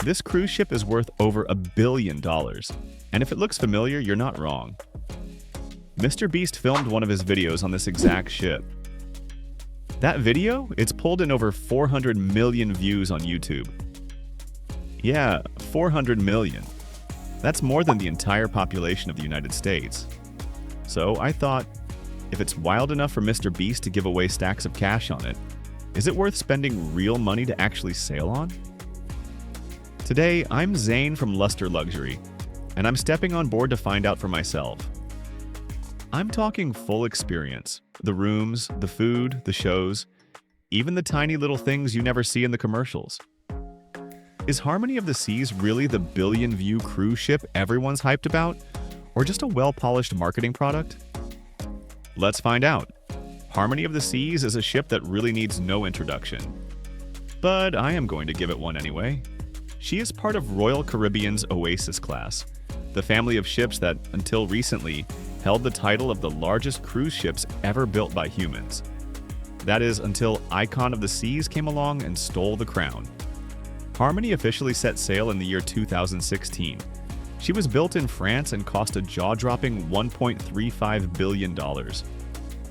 This cruise ship is worth over $1 billion, and if it looks familiar, you're not wrong. MrBeast filmed one of his videos on this exact ship. That video, it's pulled in over 400 million views on YouTube. Yeah, 400 million. That's more than the entire population of the United States. So I thought, if it's wild enough for MrBeast to give away stacks of cash on it, is it worth spending real money to actually sail on? Today, I'm Zane from Lustre Luxury, and I'm stepping on board to find out for myself. I'm talking full experience. The rooms, the food, the shows, even the tiny little things you never see in the commercials. Is Harmony of the Seas really the billion-view cruise ship everyone's hyped about, or just a well-polished marketing product? Let's find out. Harmony of the Seas is a ship that really needs no introduction. But I am going to give it one anyway. She is part of Royal Caribbean's Oasis class, the family of ships that, until recently, held the title of the largest cruise ships ever built by humans. That is, until Icon of the Seas came along and stole the crown. Harmony officially set sail in the year 2016. She was built in France and cost a jaw-dropping $1.35 billion,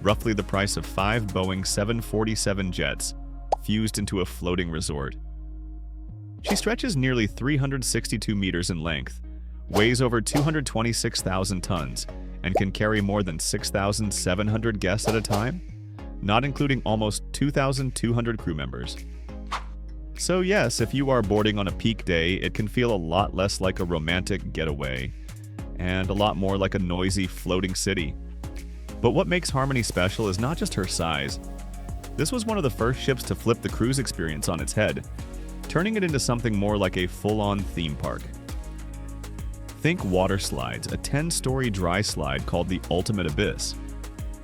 roughly the price of 5 Boeing 747 jets, fused into a floating resort. She stretches nearly 362 meters in length, weighs over 226,000 tons, and can carry more than 6,700 guests at a time, not including almost 2,200 crew members. So yes, if you are boarding on a peak day, it can feel a lot less like a romantic getaway, and a lot more like a noisy, floating city. But what makes Harmony special is not just her size. This was one of the first ships to flip the cruise experience on its head, turning it into something more like a full-on theme park. Think water slides, a 10-story dry slide called the Ultimate Abyss,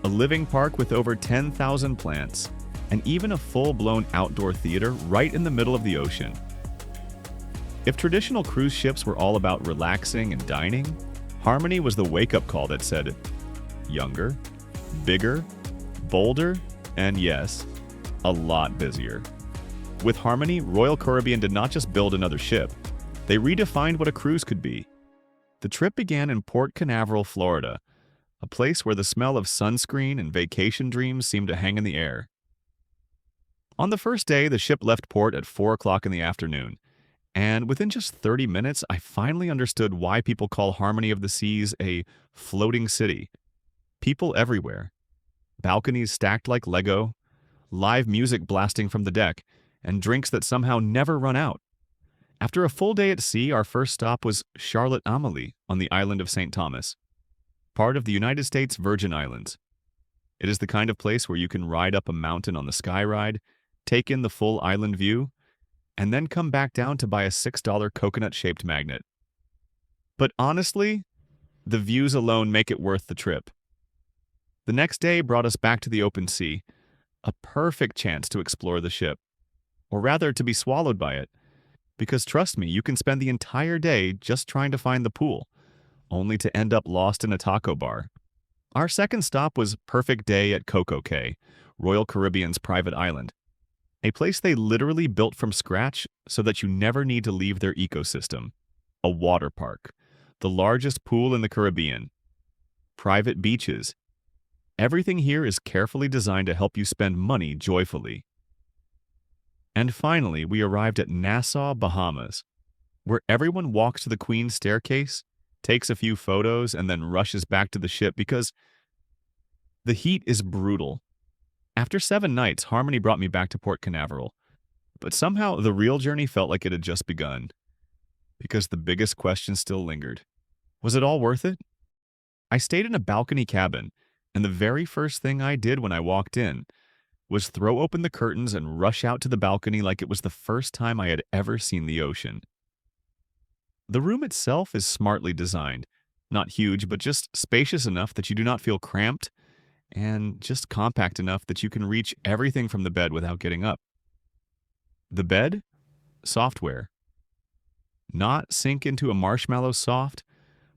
a living park with over 10,000 plants, and even a full-blown outdoor theater right in the middle of the ocean. If traditional cruise ships were all about relaxing and dining, Harmony was the wake-up call that said, younger, bigger, bolder, and yes, a lot busier. With Harmony, Royal Caribbean did not just build another ship, they redefined what a cruise could be. The trip began in Port Canaveral, Florida, a place where the smell of sunscreen and vacation dreams seemed to hang in the air. On the first day, the ship left port at 4 o'clock in the afternoon, and within just 30 minutes, I finally understood why people call Harmony of the Seas a floating city. People everywhere. Balconies stacked like Lego, live music blasting from the deck, and drinks that somehow never run out. After a full day at sea, our first stop was Charlotte Amalie on the island of St. Thomas, part of the United States Virgin Islands. It is the kind of place where you can ride up a mountain on the Sky Ride, take in the full island view, and then come back down to buy a $6 coconut-shaped magnet. But honestly, the views alone make it worth the trip. The next day brought us back to the open sea, a perfect chance to explore the ship, or rather to be swallowed by it, because trust me, you can spend the entire day just trying to find the pool, only to end up lost in a taco bar. Our second stop was Perfect Day at Coco Cay, Royal Caribbean's private island, a place they literally built from scratch so that you never need to leave their ecosystem. A water park, the largest pool in the Caribbean, private beaches. Everything here is carefully designed to help you spend money joyfully. And finally, we arrived at Nassau, Bahamas, where everyone walks to the Queen's staircase, takes a few photos, and then rushes back to the ship because the heat is brutal. After 7 nights, Harmony brought me back to Port Canaveral, but somehow the real journey felt like it had just begun, because the biggest question still lingered. Was it all worth it? I stayed in a balcony cabin, and the very first thing I did when I walked in was throw open the curtains and rush out to the balcony like it was the first time I had ever seen the ocean. The room itself is smartly designed, not huge, but just spacious enough that you do not feel cramped, and just compact enough that you can reach everything from the bed without getting up. The bed? Software. Not sink into a marshmallow soft,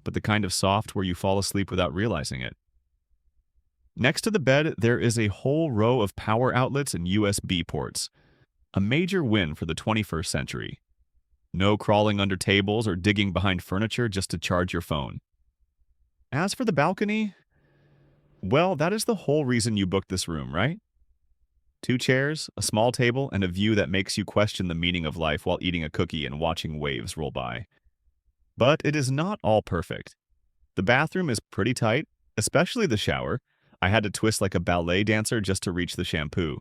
but the kind of soft where you fall asleep without realizing it. Next to the bed, there is a whole row of power outlets and USB ports, a major win for the 21st century. No crawling under tables or digging behind furniture just to charge your phone. As for the balcony, well, that is the whole reason you booked this room, right? 2 chairs, a small table, and a view that makes you question the meaning of life while eating a cookie and watching waves roll by. But it is not all perfect. The bathroom is pretty tight, especially the shower. I had to twist like a ballet dancer just to reach the shampoo.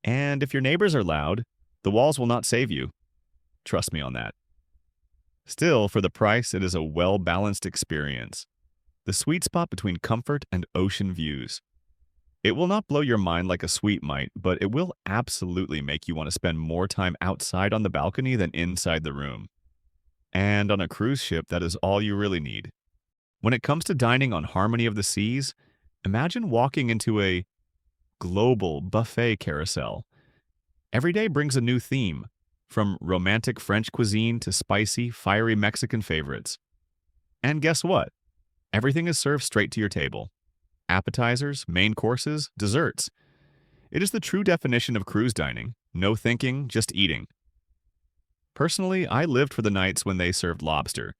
And if your neighbors are loud, the walls will not save you. Trust me on that. Still, for the price, it is a well-balanced experience. The sweet spot between comfort and ocean views. It will not blow your mind like a suite might, but it will absolutely make you want to spend more time outside on the balcony than inside the room. And on a cruise ship, that is all you really need. When it comes to dining on Harmony of the Seas, imagine walking into a global buffet carousel. Every day brings a new theme, from romantic French cuisine to spicy, fiery Mexican favorites. And guess what? Everything is served straight to your table. Appetizers, main courses, desserts. It is the true definition of cruise dining. No thinking, just eating. Personally, I lived for the nights when they served lobster,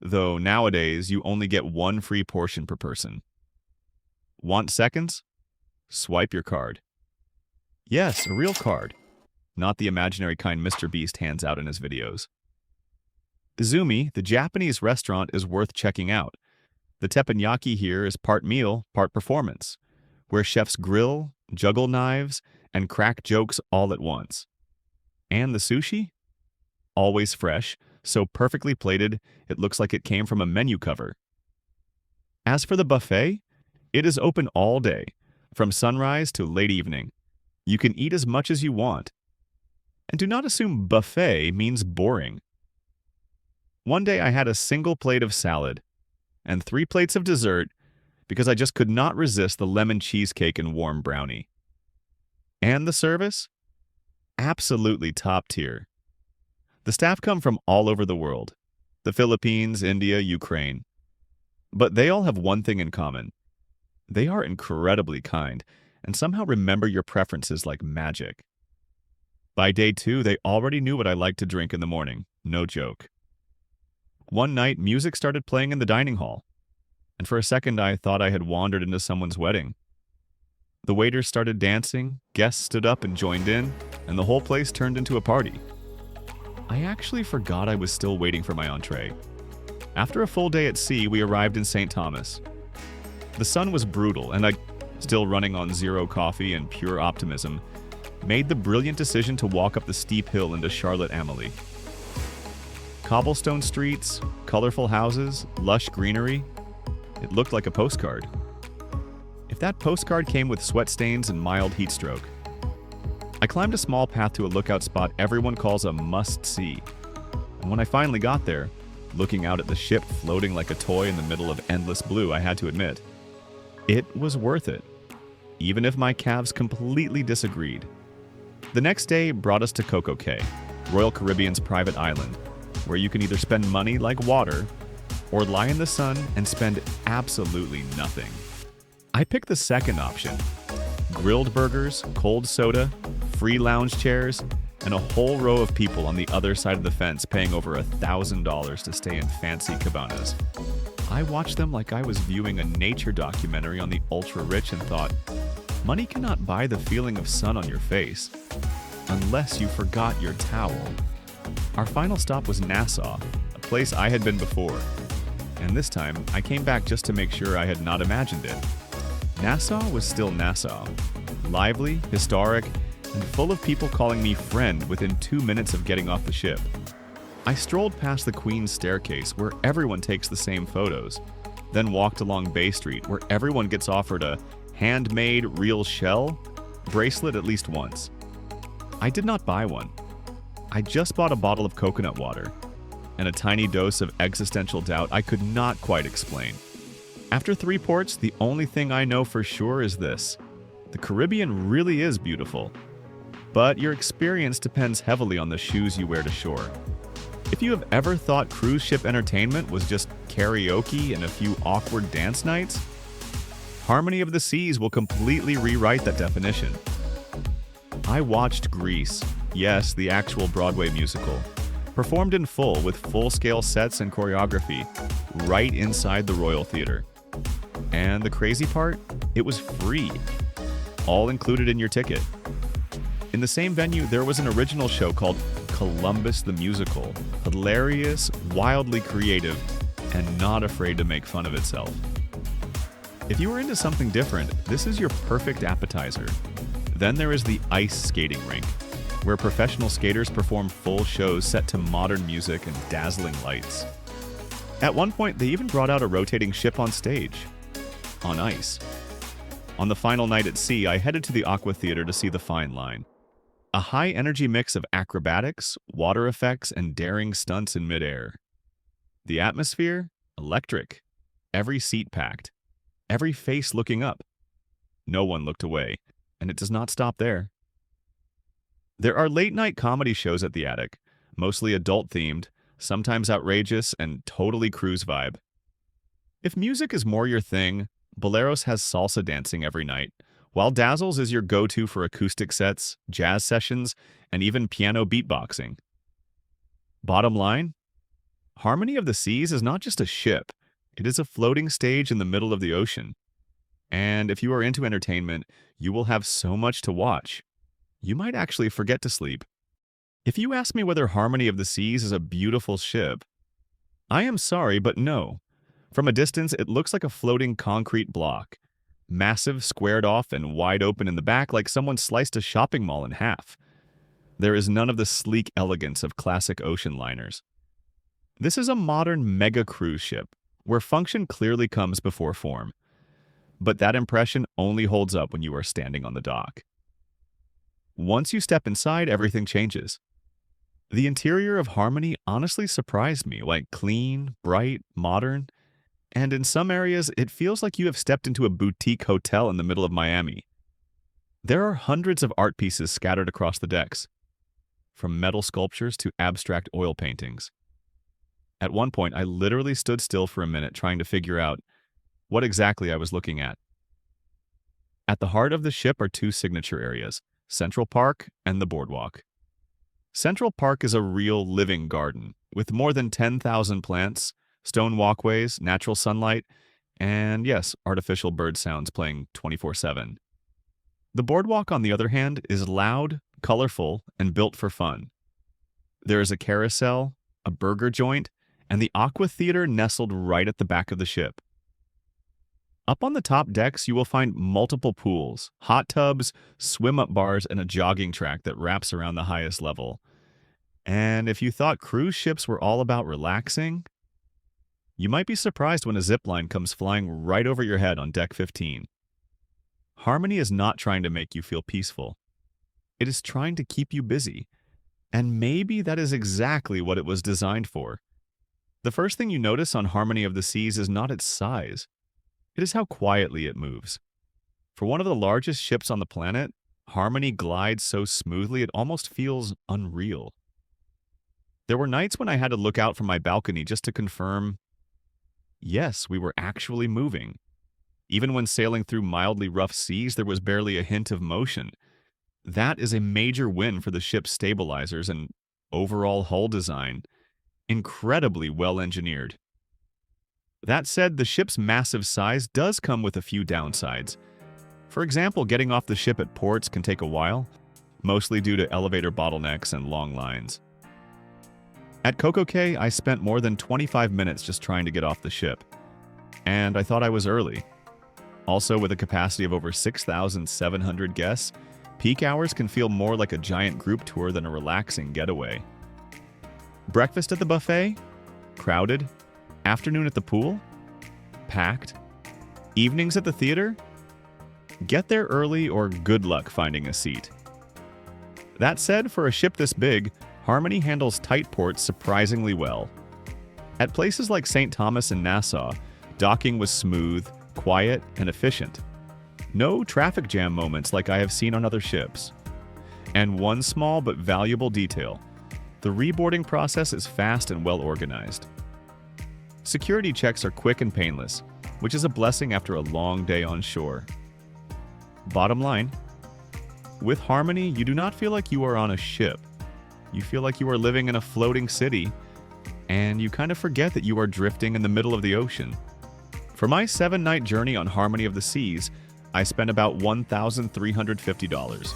though nowadays you only get 1 free portion per person. Want seconds? Swipe your card. Yes, a real card, not the imaginary kind MrBeast hands out in his videos. Izumi, the Japanese restaurant, is worth checking out. The teppanyaki here is part meal, part performance, where chefs grill, juggle knives, and crack jokes all at once. And the sushi? Always fresh, so perfectly plated it looks like it came from a menu cover. As for the buffet, it is open all day, from sunrise to late evening. You can eat as much as you want. And do not assume buffet means boring. One day I had a single plate of salad and 3 plates of dessert because I just could not resist the lemon cheesecake and warm brownie. And the service? Absolutely top tier. The staff come from all over the world, the Philippines, India, Ukraine. But they all have one thing in common. They are incredibly kind and somehow remember your preferences like magic. By day 2, they already knew what I liked to drink in the morning. No joke. One night, music started playing in the dining hall, and for a second I thought I had wandered into someone's wedding. The waiters started dancing, guests stood up and joined in, and the whole place turned into a party. I actually forgot I was still waiting for my entree. After a full day at sea, we arrived in St. Thomas. The sun was brutal, and I, still running on 0 coffee and pure optimism, made the brilliant decision to walk up the steep hill into Charlotte Amalie. Cobblestone streets, colorful houses, lush greenery. It looked like a postcard. If that postcard came with sweat stains and mild heat stroke. I climbed a small path to a lookout spot everyone calls a must-see. And when I finally got there, looking out at the ship floating like a toy in the middle of endless blue, I had to admit, it was worth it, even if my calves completely disagreed. The next day brought us to Coco Cay, Royal Caribbean's private island, where you can either spend money like water or lie in the sun and spend absolutely nothing. I picked the second option. Grilled burgers, cold soda, free lounge chairs, and a whole row of people on the other side of the fence paying over $1,000 to stay in fancy cabanas. I watched them like I was viewing a nature documentary on the ultra-rich and thought, money cannot buy the feeling of sun on your face, unless you forgot your towel. Our final stop was Nassau, a place I had been before, and this time I came back just to make sure I had not imagined it. Nassau was still Nassau, lively, historic, and full of people calling me friend within 2 minutes of getting off the ship. I strolled past the Queen's Staircase where everyone takes the same photos, then walked along Bay Street where everyone gets offered a handmade real shell bracelet at least once. I did not buy one. I just bought a bottle of coconut water and a tiny dose of existential doubt I could not quite explain. After 3 ports, the only thing I know for sure is this: the Caribbean really is beautiful, but your experience depends heavily on the shoes you wear to shore. If you have ever thought cruise ship entertainment was just karaoke and a few awkward dance nights, Harmony of the Seas will completely rewrite that definition. I watched Grease, yes, the actual Broadway musical, performed in full with full-scale sets and choreography right inside the Royal Theatre. And the crazy part? It was free, all included in your ticket. In the same venue, there was an original show called Columbus the Musical, hilarious, wildly creative, and not afraid to make fun of itself. If you were into something different, this is your perfect appetizer. Then there is the ice skating rink, where professional skaters perform full shows set to modern music and dazzling lights. At one point, they even brought out a rotating ship on stage, on ice. On the final night at sea, I headed to the Aqua Theater to see The Fine Line, a high-energy mix of acrobatics, water effects, and daring stunts in midair. The atmosphere? Electric. Every seat packed. Every face looking up. No one looked away, and it does not stop there. There are late-night comedy shows at the Attic, mostly adult-themed, sometimes outrageous, and totally cruise vibe. If music is more your thing, Boleros has salsa dancing every night, while Dazzles is your go-to for acoustic sets, jazz sessions, and even piano beatboxing. Bottom line, Harmony of the Seas is not just a ship, it is a floating stage in the middle of the ocean. And if you are into entertainment, you will have so much to watch. You might actually forget to sleep. If you ask me whether Harmony of the Seas is a beautiful ship, I am sorry, but no. From a distance, it looks like a floating concrete block. Massive, squared off, and wide open in the back like someone sliced a shopping mall in half. There is none of the sleek elegance of classic ocean liners. This is a modern mega cruise ship, where function clearly comes before form. But that impression only holds up when you are standing on the dock. Once you step inside, everything changes. The interior of Harmony honestly surprised me, like clean, bright, modern, and in some areas, it feels like you have stepped into a boutique hotel in the middle of Miami. There are hundreds of art pieces scattered across the decks, from metal sculptures to abstract oil paintings. At one point, I literally stood still for a minute trying to figure out what exactly I was looking at. At the heart of the ship are two signature areas, Central Park and the Boardwalk. Central Park is a real living garden, with more than 10,000 plants, stone walkways, natural sunlight, and yes, artificial bird sounds playing 24/7. The Boardwalk, on the other hand, is loud, colorful, and built for fun. There is a carousel, a burger joint, and the Aqua Theater nestled right at the back of the ship. Up on the top decks, you will find multiple pools, hot tubs, swim-up bars, and a jogging track that wraps around the highest level. And if you thought cruise ships were all about relaxing, you might be surprised when a zipline comes flying right over your head on Deck 15. Harmony is not trying to make you feel peaceful. It is trying to keep you busy. And maybe that is exactly what it was designed for. The first thing you notice on Harmony of the Seas is not its size. It is how quietly it moves. For one of the largest ships on the planet, Harmony glides so smoothly it almost feels unreal. There were nights when I had to look out from my balcony just to confirm, yes, we were actually moving. Even when sailing through mildly rough seas, there was barely a hint of motion. That is a major win for the ship's stabilizers and overall hull design. Incredibly well engineered. That said, the ship's massive size does come with a few downsides. For example, getting off the ship at ports can take a while, mostly due to elevator bottlenecks and long lines. At Coco Cay, I spent more than 25 minutes just trying to get off the ship, and I thought I was early. Also, with a capacity of over 6,700 guests, peak hours can feel more like a giant group tour than a relaxing getaway. Breakfast at the buffet? Crowded. Afternoon at the pool? Packed. Evenings at the theater? Get there early or good luck finding a seat. That said, for a ship this big, Harmony handles tight ports surprisingly well. At places like St. Thomas and Nassau, docking was smooth, quiet, and efficient. No traffic jam moments like I have seen on other ships. And one small but valuable detail: the reboarding process is fast and well organized. Security checks are quick and painless, which is a blessing after a long day on shore. Bottom line, with Harmony, you do not feel like you are on a ship. You feel like you are living in a floating city, and you kind of forget that you are drifting in the middle of the ocean. For my 7-night journey on Harmony of the Seas, I spent about $1,350.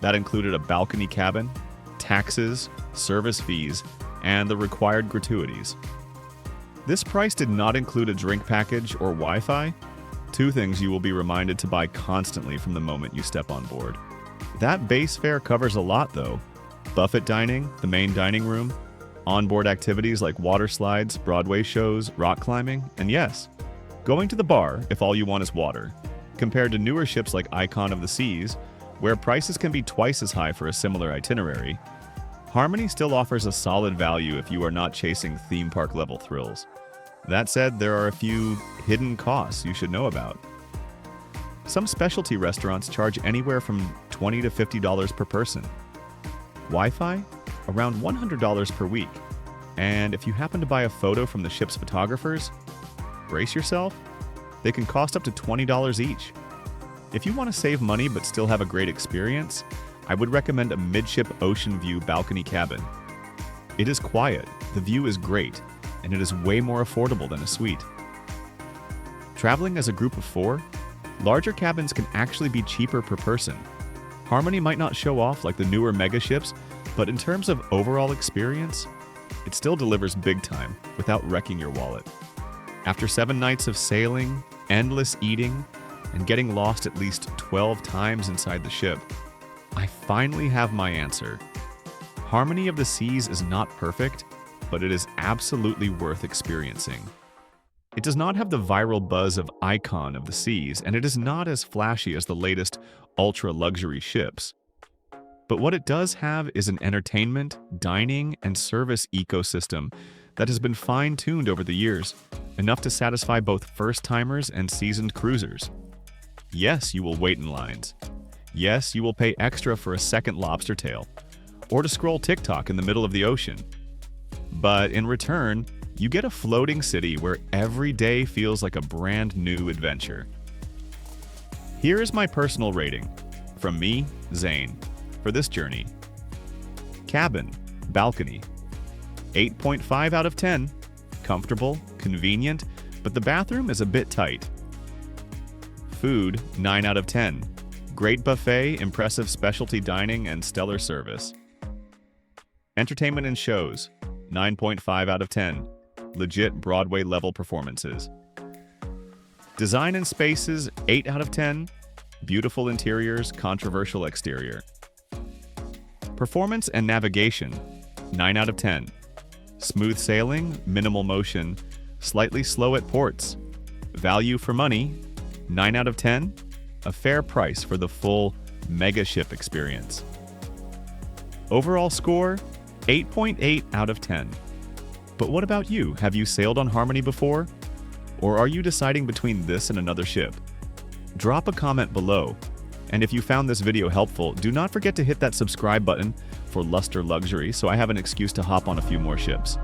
That included a balcony cabin, taxes, service fees, and the required gratuities. This price did not include a drink package or Wi-Fi, two things you will be reminded to buy constantly from the moment you step on board. That base fare covers a lot though. Buffet dining, the main dining room, onboard activities like water slides, Broadway shows, rock climbing, and yes, going to the bar if all you want is water. Compared to newer ships like Icon of the Seas, where prices can be twice as high for a similar itinerary, Harmony still offers a solid value if you are not chasing theme park level thrills. That said, there are a few hidden costs you should know about. Some specialty restaurants charge anywhere from $20 to $50 per person. Wi-Fi? Around $100 per week. And if you happen to buy a photo from the ship's photographers, brace yourself, they can cost up to $20 each. If you want to save money but still have a great experience, I would recommend a midship ocean view balcony cabin. It is quiet, the view is great, and it is way more affordable than a suite. Traveling as a group of 4, larger cabins can actually be cheaper per person. Harmony might not show off like the newer mega ships, but in terms of overall experience, it still delivers big time without wrecking your wallet. After 7 nights of sailing, endless eating, and getting lost at least 12 times inside the ship, I finally have my answer. Harmony of the Seas is not perfect, but it is absolutely worth experiencing. It does not have the viral buzz of Icon of the Seas, and it is not as flashy as the latest ultra-luxury ships. But what it does have is an entertainment, dining, and service ecosystem that has been fine-tuned over the years, enough to satisfy both first-timers and seasoned cruisers. Yes, you will wait in lines. Yes, you will pay extra for a second lobster tail, or to scroll TikTok in the middle of the ocean. But in return, you get a floating city where every day feels like a brand new adventure. Here is my personal rating, from me, Zane, for this journey. Cabin, balcony, 8.5 out of 10. Comfortable, convenient, but the bathroom is a bit tight. Food, 9 out of 10. Great buffet, impressive specialty dining, and stellar service. Entertainment and shows, 9.5 out of 10. Legit Broadway-level performances. Design and spaces, 8 out of 10. Beautiful interiors, controversial exterior. Performance and navigation, 9 out of 10. Smooth sailing, minimal motion, slightly slow at ports. Value for money, 9 out of 10. A fair price for the full mega ship experience. Overall score, 8.8 out of 10. But what about you? Have you sailed on Harmony before? Or are you deciding between this and another ship? Drop a comment below. And if you found this video helpful, do not forget to hit that subscribe button for Lustre Luxury so I have an excuse to hop on a few more ships.